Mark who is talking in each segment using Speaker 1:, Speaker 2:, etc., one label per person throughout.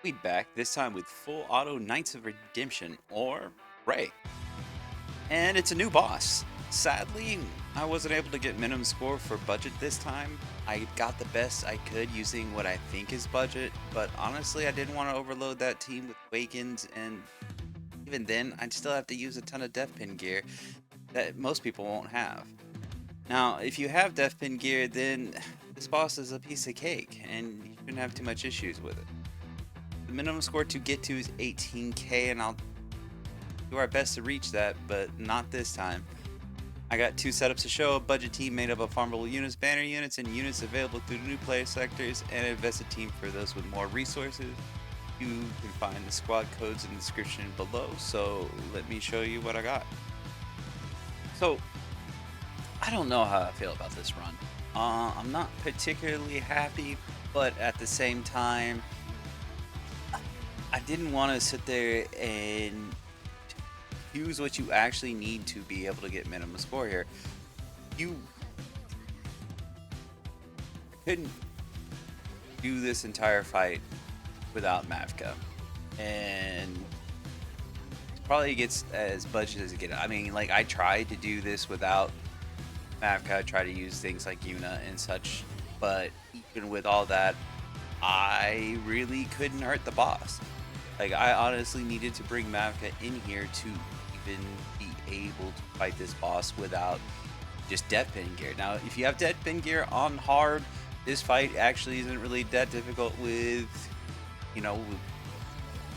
Speaker 1: We back, this time with full auto Knights of Redemption, or Ray. And it's a new boss. Sadly, I wasn't able to get minimum score for budget this time. I got the best I could using what I think is budget, but honestly I didn't want to overload that team with Wakens, and even then I'd still have to use a ton of death pin gear that most people won't have. Now, if you have death pin gear, then this boss is a piece of cake, and you shouldn't have too much issues with it. The minimum score to get to is 18k, and I'll do our best to reach that, but not this time. I got two setups to show: a budget team made up of farmable units, banner units, and units available through new player sectors, and a vested team for those with more resources. You can find the squad codes in the description below, so let me show you what I got. So, I don't know how I feel about this run. I'm not particularly happy, but at the same time, I didn't want to sit there and use what you actually need to be able to get minimum score here. You couldn't do this entire fight without Mavka, and it probably gets as budget as it gets. I mean, like, I tried to do this without Mavka. I tried to use things like Yuna and such, but even with all that, I really couldn't hurt the boss. Like, I honestly needed to bring Mavka in here to even be able to fight this boss without just death pin gear. Now, if you have death pin gear on hard, this fight actually isn't really that difficult with, with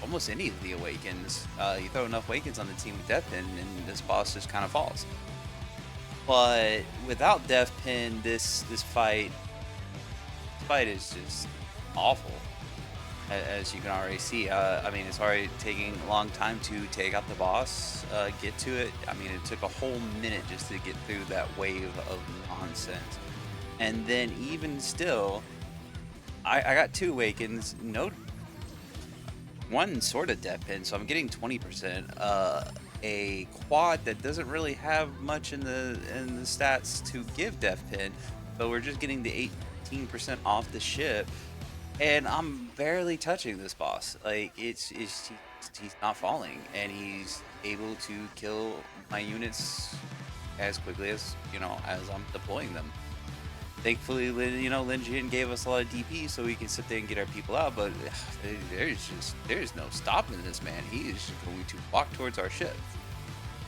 Speaker 1: almost any of the Awakens. You throw enough Awakens on the team with death pin, and this boss just kind of falls. But without death pin, this fight is just awful. As you can already see, I mean, it's already taking a long time to take out the boss, get to it. I mean, it took a whole minute just to get through that wave of nonsense. And then even still, I got two Awakens, no, one sort of death pin, so I'm getting 20%. A quad that doesn't really have much in the stats to give death pin, but we're just getting the 18% off the ship. And I'm barely touching this boss. Like, he's not falling, and he's able to kill my units as quickly as as I'm deploying them. Thankfully, Lin Jin gave us a lot of DP, so we can sit there and get our people out. But there's no stopping this man. He is just going to walk towards our ship.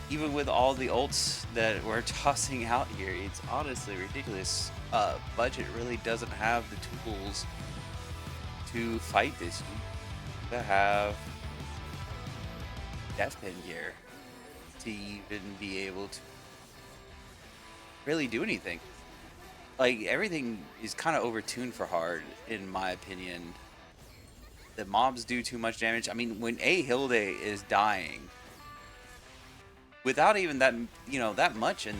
Speaker 1: Even with all the ults that we're tossing out here, it's honestly ridiculous. Budget really doesn't have the tools to fight this. You to have death pin gear to even be able to really do anything. Like, everything is kind of overtuned for hard, in my opinion. The mobs do too much damage. I mean, when a Hilde is dying, without even that that much in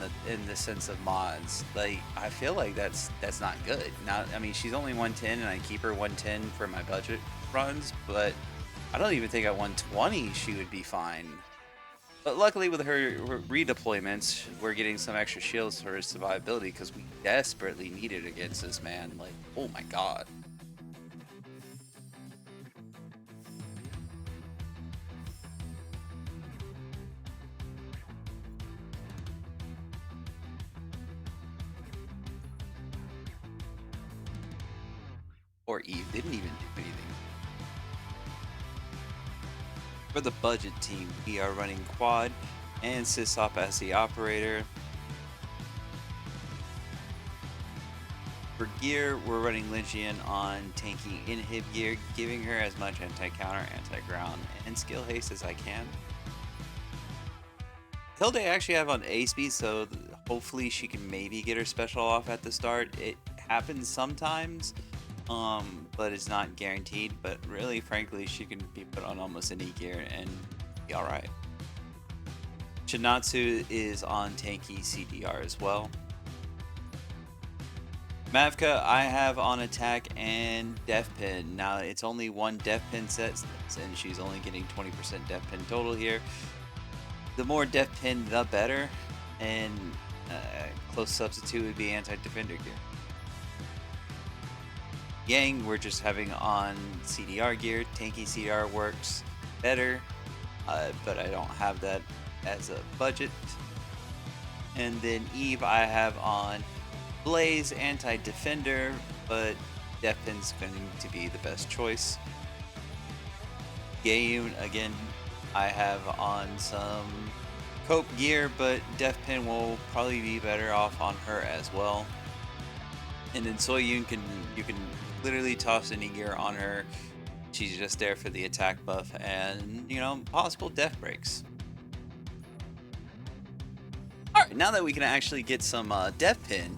Speaker 1: the sense of mods, like, I feel like that's not good. Now, I mean, she's only 110, and I keep her 110 for my budget runs, but I don't even think at 120 she would be fine. But luckily, with her redeployments, we're getting some extra shields for her survivability, because we desperately need it against this man. Like, oh my god. Or Eve didn't even do anything. For the budget team, we are running Quad and Sysop as the operator. For gear, we're running Lygian on tanky inhib gear, giving her as much anti-counter, anti-ground, and skill haste as I can. Hilde I actually have on A speed, so hopefully she can maybe get her special off at the start. It happens sometimes, but it's not guaranteed. But really, frankly, she can be put on almost any gear and be alright. Chinatsu is on tanky CDR as well. Mavka I have on attack and death pin. Now, it's only one death pin set, and she's only getting 20% death pin total here. The more death pin, the better, and close substitute would be anti-defender gear. Yang, we're just having on CDR gear. Tanky CDR works better, but I don't have that as a budget. And then Eve, I have on Blaze anti-defender, but Deathpin's going to be the best choice. Gayun, again, I have on some cope gear, but Deathpin will probably be better off on her as well. And then Soyun, you can literally toss any gear on her. She's just there for the attack buff and, you know, possible death breaks. Alright, now that we can actually get some Deathpin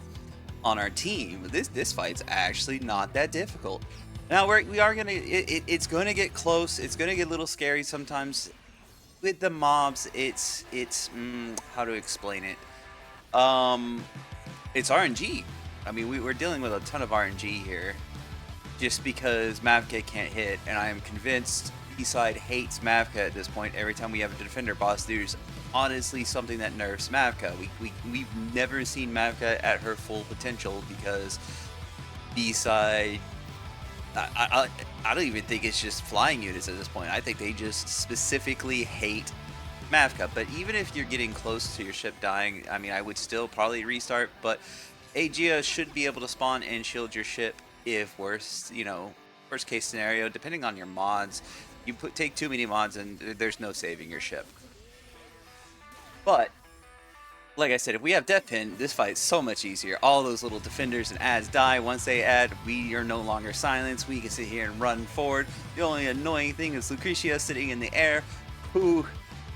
Speaker 1: on our team, this fight's actually not that difficult. Now we are gonna it's gonna get close. It's gonna get a little scary sometimes with the mobs. It's how to explain it? It's RNG. I mean, we're dealing with a ton of RNG here, just because Mavka can't hit, and I am convinced B-side hates Mavka at this point. Every time we have a defender boss, there's honestly something that nerfs Mavka. We've never seen Mavka at her full potential because B-side, I don't even think it's just flying units at this point. I think they just specifically hate Mavka. But even if you're getting close to your ship dying, I mean, I would still probably restart, but Aegea should be able to spawn and shield your ship if worst case scenario, depending on your mods. You take too many mods and there's no saving your ship. But like I said, if we have Deathpin, this fight is so much easier. All those little defenders and adds die. Once they add, we are no longer silenced. We can sit here and run forward. The only annoying thing is Lucretia sitting in the air, who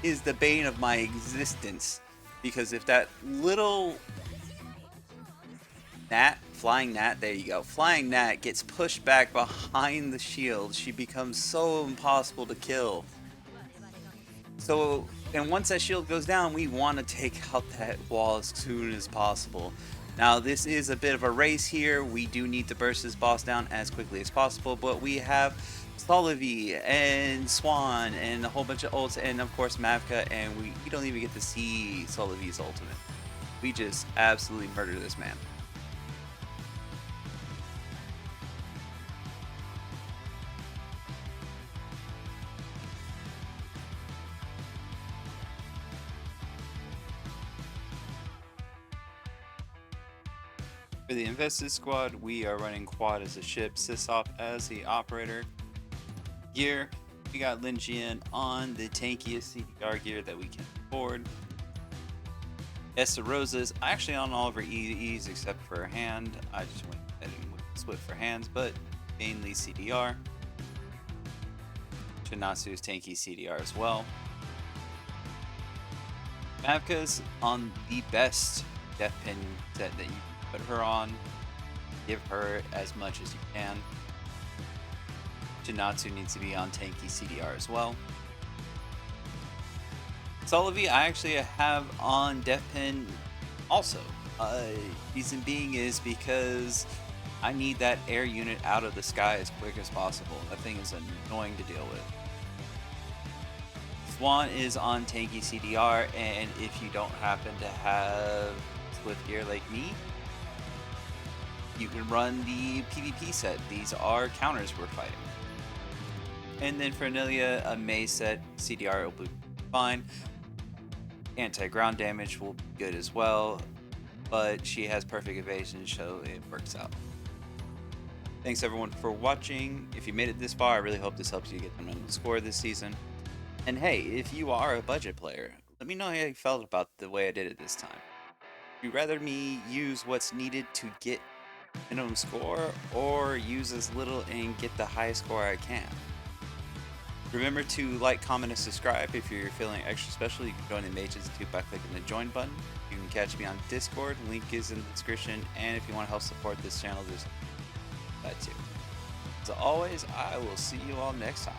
Speaker 1: is the bane of my existence. Because if that little flying gnat, there you go, flying gnat gets pushed back behind the shield, she becomes so impossible to kill. So, and once that shield goes down, we want to take out that wall as soon as possible. Now, this is a bit of a race here. We do need to burst this boss down as quickly as possible, but we have Solivi and Swan and a whole bunch of ults, and of course Mavka, and we don't even get to see Solivi's ultimate. We just absolutely murder this man. For the invested squad, we are running quad as a ship, Sysop as the operator. Gear, we got Lin Jian on the tankiest CDR gear that we can afford. Esther Rosa's actually on all of her EEs except for her hand. I just went ahead and split for hands, but mainly CDR. Chinatsu's tanky CDR as well. Mavka's on the best Deathpin set that you can put her on. Give her as much as you can. Chinatsu needs to be on tanky CDR as well. Solivi I actually have on Deathpin also. Reason being is because I need that air unit out of the sky as quick as possible. That thing is annoying to deal with. Swan is on tanky CDR, and if you don't happen to have Swift gear like me, you can run the PvP set. These are counters we're fighting. And then for Anelia, a Mage set, CDR will be fine. Anti-ground damage will be good as well, but she has perfect evasion, so it works out. Thanks everyone for watching. If you made it this far, I really hope this helps you get the minimum score this season. And hey, if you are a budget player, let me know how you felt about the way I did it this time. Would you rather me use what's needed to get minimum score, or use as little and get the highest score I can? Remember to like, comment, and subscribe. If you're feeling extra special, you can join the Mage Institute by clicking the join button. You can catch me on Discord, link is in the description, and if you want to help support this channel, there's that too. As always, I will see you all next time.